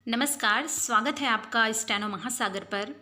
नमस्कार, स्वागत है आपका स्टेनो महासागर पर।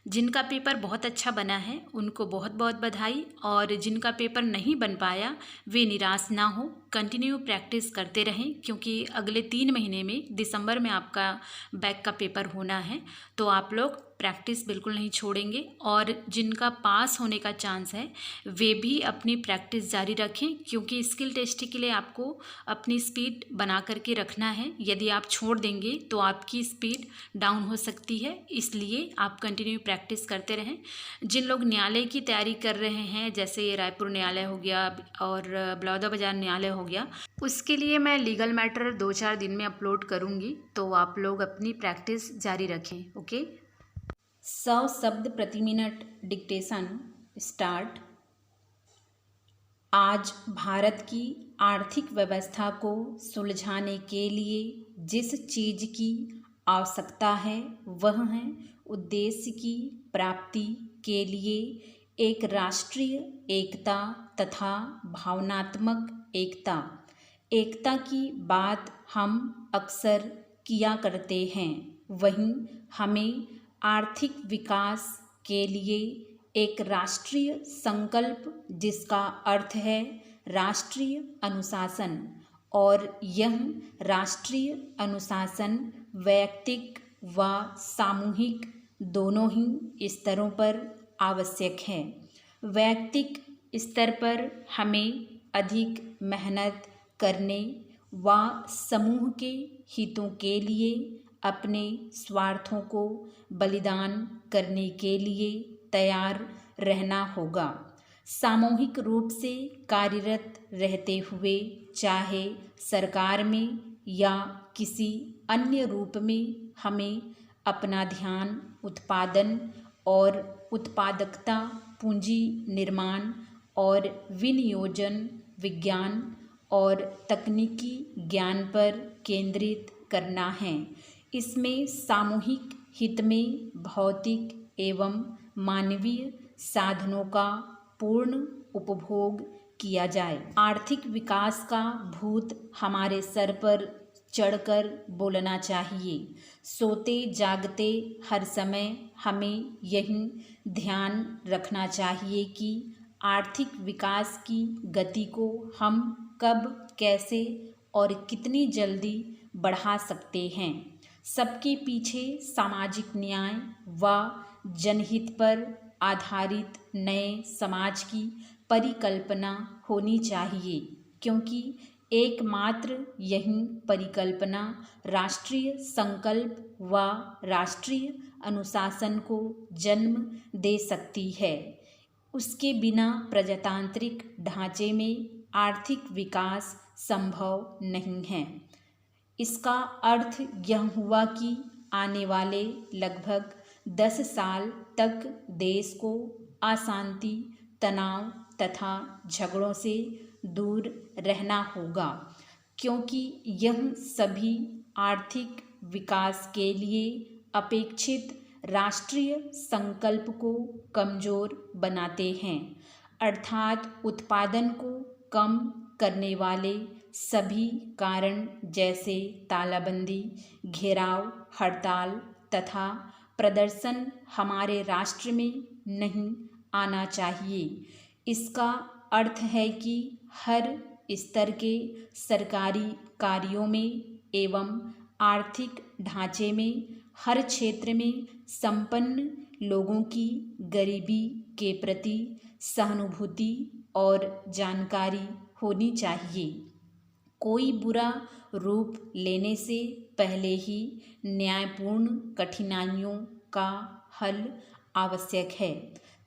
जिनका पेपर बहुत अच्छा बना है उनको बहुत बहुत बधाई, और जिनका पेपर नहीं बन पाया वे निराश ना हो, कंटिन्यू प्रैक्टिस करते रहें, क्योंकि अगले 3 महीने में दिसंबर में आपका बैक का पेपर होना है। तो आप लोग प्रैक्टिस बिल्कुल नहीं छोड़ेंगे, और जिनका पास होने का चांस है वे भी अपनी प्रैक्टिस जारी रखें, क्योंकि स्किल टेस्ट के लिए आपको अपनी स्पीड बना करके रखना है। यदि आप छोड़ देंगे तो आपकी स्पीड डाउन हो सकती है, इसलिए आप कंटिन्यू प्रैक्टिस करते रहें। जिन लोग न्यायालय की तैयारी कर रहे हैं, जैसे रायपुर न्यायालय हो गया और बलौदाबाजार न्यायालय हो गया, उसके लिए मैं लीगल मैटर 2-4 दिन में अपलोड करूँगी, तो आप लोग अपनी प्रैक्टिस जारी रखें। ओके। 100 शब्द प्रति मिनट डिक्टेशन स्टार्ट। आज भारत की आर्थिक व्यवस्था को सुलझाने के लिए जिस चीज़ की आवश्यकता है वह है उद्देश्य की प्राप्ति के लिए एक राष्ट्रीय एकता तथा भावनात्मक एकता। एकता की बात हम अक्सर किया करते हैं, वहीं हमें आर्थिक विकास के लिए एक राष्ट्रीय संकल्प, जिसका अर्थ है राष्ट्रीय अनुशासन, और यह राष्ट्रीय अनुशासन वैयक्तिक व सामूहिक दोनों ही स्तरों पर आवश्यक है। वैयक्तिक स्तर पर हमें अधिक मेहनत करने व समूह के हितों के लिए अपने स्वार्थों को बलिदान करने के लिए तैयार रहना होगा। सामूहिक रूप से कार्यरत रहते हुए, चाहे सरकार में या किसी अन्य रूप में, हमें अपना ध्यान उत्पादन और उत्पादकता, पूंजी निर्माण और विनियोजन, विज्ञान और तकनीकी ज्ञान पर केंद्रित करना है। इसमें सामूहिक हित में भौतिक एवं मानवीय साधनों का पूर्ण उपभोग किया जाए। आर्थिक विकास का भूत हमारे सर पर चढ़कर बोलना चाहिए। सोते जागते हर समय हमें यही ध्यान रखना चाहिए कि आर्थिक विकास की गति को हम कब, कैसे और कितनी जल्दी बढ़ा सकते हैं। सबके पीछे सामाजिक न्याय व जनहित पर आधारित नए समाज की परिकल्पना होनी चाहिए, क्योंकि एकमात्र यही परिकल्पना राष्ट्रीय संकल्प व राष्ट्रीय अनुशासन को जन्म दे सकती है। उसके बिना प्रजातांत्रिक ढांचे में आर्थिक विकास संभव नहीं है। इसका अर्थ यह हुआ कि आने वाले लगभग 10 साल तक देश को अशांति, तनाव तथा झगड़ों से दूर रहना होगा, क्योंकि यह सभी आर्थिक विकास के लिए अपेक्षित राष्ट्रीय संकल्प को कमज़ोर बनाते हैं। अर्थात उत्पादन को कम करने वाले सभी कारण, जैसे तालाबंदी, घेराव, हड़ताल तथा प्रदर्शन हमारे राष्ट्र में नहीं आना चाहिए। इसका अर्थ है कि हर स्तर के सरकारी कार्यों में एवं आर्थिक ढांचे में हर क्षेत्र में संपन्न लोगों की गरीबी के प्रति सहानुभूति और जानकारी होनी चाहिए। कोई बुरा रूप लेने से पहले ही न्यायपूर्ण कठिनाइयों का हल आवश्यक है,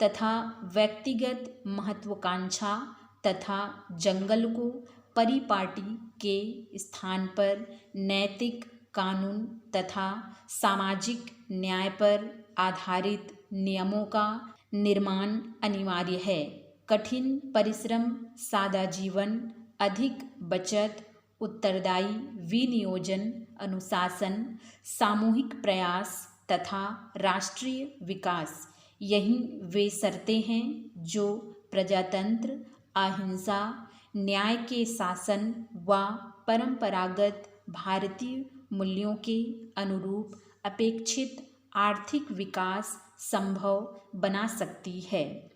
तथा व्यक्तिगत महत्वाकांक्षा तथा जंगल को परिपाटी के स्थान पर नैतिक कानून तथा सामाजिक न्याय पर आधारित नियमों का निर्माण अनिवार्य है। कठिन परिश्रम, सादा जीवन, अधिक बचत, उत्तरदायी विनियोजन, अनुशासन, सामूहिक प्रयास तथा राष्ट्रीय विकास, यही वे शर्तें हैं जो प्रजातंत्र, अहिंसा, न्याय के शासन व परंपरागत भारतीय मूल्यों के अनुरूप अपेक्षित आर्थिक विकास संभव बना सकती है।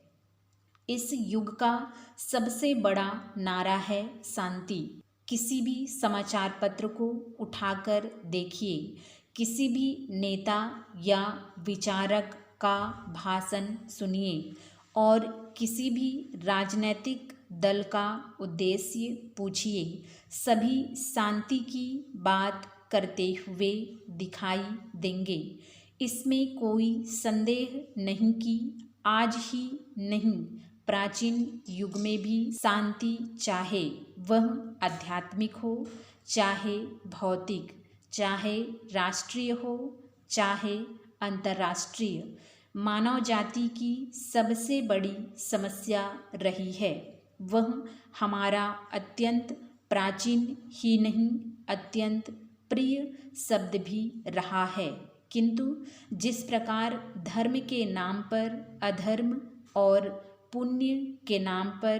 इस युग का सबसे बड़ा नारा है शांति। किसी भी समाचार पत्र को उठाकर देखिए, किसी भी नेता या विचारक का भाषण सुनिए और किसी भी राजनीतिक दल का उद्देश्य पूछिए, सभी शांति की बात करते हुए दिखाई देंगे। इसमें कोई संदेह नहीं कि आज ही नहीं, प्राचीन युग में भी शांति, चाहे वह आध्यात्मिक हो, चाहे भौतिक, चाहे राष्ट्रीय हो, चाहे अंतर्राष्ट्रीय, मानव जाति की सबसे बड़ी समस्या रही है। वह हमारा अत्यंत प्राचीन ही नहीं, अत्यंत प्रिय शब्द भी रहा है। किंतु जिस प्रकार धर्म के नाम पर अधर्म और पुण्य के नाम पर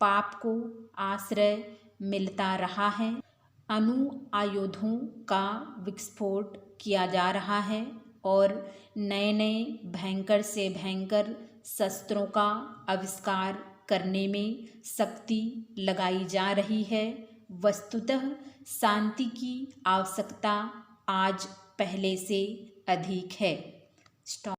पाप को आश्रय मिलता रहा है, अणुआयुधों का विस्फोट किया जा रहा है और नए नए भयंकर से भयंकर शस्त्रों का आविष्कार करने में शक्ति लगाई जा रही है, वस्तुतः शांति की आवश्यकता आज पहले से अधिक है।